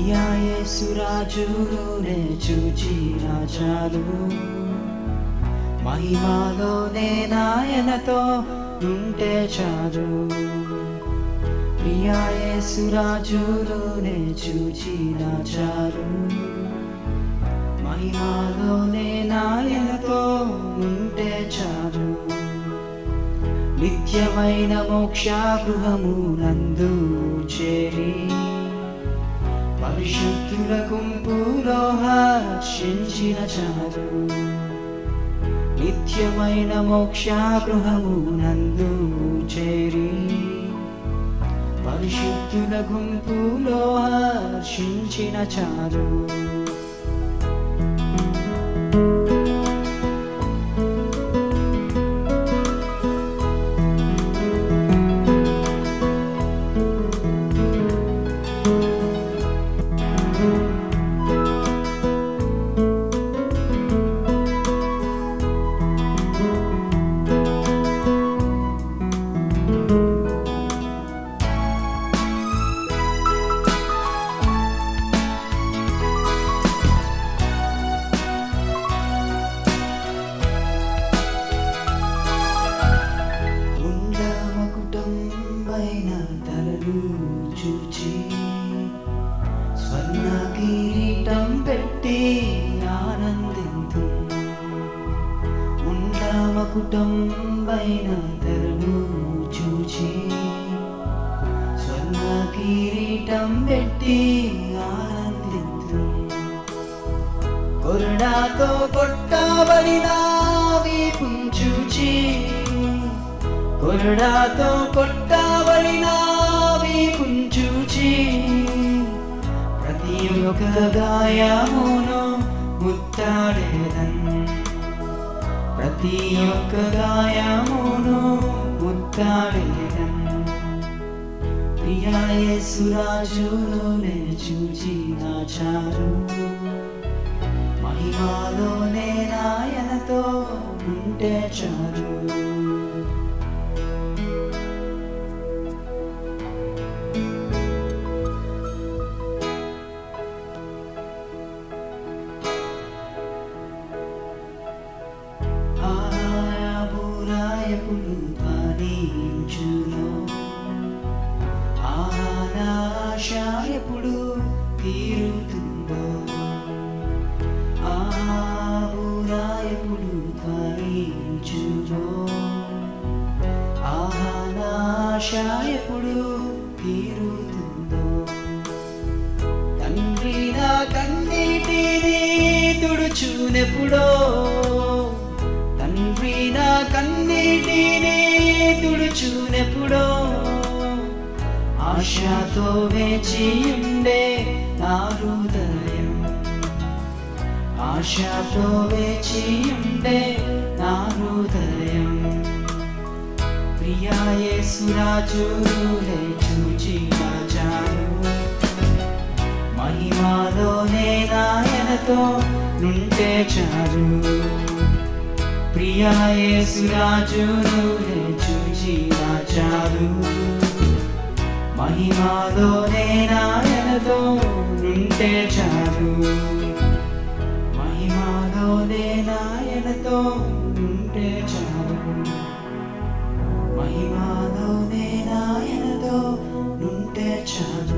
ప్రియా యేసురాజును నే చూచిన చాలు, మహిమలోనే నాయనతో ఉంటే చాలు. ప్రియా యేసురాజును నే చూచిన చాలు, మహిమలోనే నాయనతో ఉంటే చాలు. నిత్యమైన మోక్ష గృహము నందు చేరి పరిశుద్ధుల గుంపులో హర్షించిన చాలు. నిత్యమైన మోక్ష గృహము నందు చేరి పరిశుద్ధుల గుంపులో హర్షించిన చాలు. చూచి స్వర్ణ కిరీటం పెట్టి ఆనందింతు, ఉండమకుటం పైన తలను చూచి స్వర్ణ కిరీటం పెట్టి ఆనందింతు. కొరడాతో కొట్టబడిన వీపును చూచి, కొరడాతో కొట్టబడిన వీపును చూచి ప్రతి ఒక్క గాయమును ముత్తాడేదన్, ప్రతి ఒక్క గాయమును ముత్తాడేదన్. ప్రియా యేసురాజును నే చూచిన చాలు, మహిమలోనే నాయనతో ఉంటే చాలు. ఎప్పుడు ధ్వనించునో, ఆశ ఎప్పుడు తీరుతుందో, ఆశ ఎప్పుడు ధ్వనించునో, ఆశ ఎప్పుడు తీరుతుందో. తండ్రి నా కన్నీటిని తుడుచునెప్పుడో, తండ్రి నా కన్నీటిని తుడుచునెప్పుడో, ఆశతో వేచియుండే నా హృదయం, ఆశతో వేచియుండే నా హృదయం. ప్రియా యేసురాజునే చూచిన చాలు, మహిమలోనే నాయనతో నుంటే చాలు. ప్రియా యేసురాజును నే చూచిన చాలు, మహిమలోనే నాయనతో నుంటే చాలు. మహిమలోనే నాయనతో నుంటే చాలు, మహిమలోనే నాయనతో నుంటే చాలు.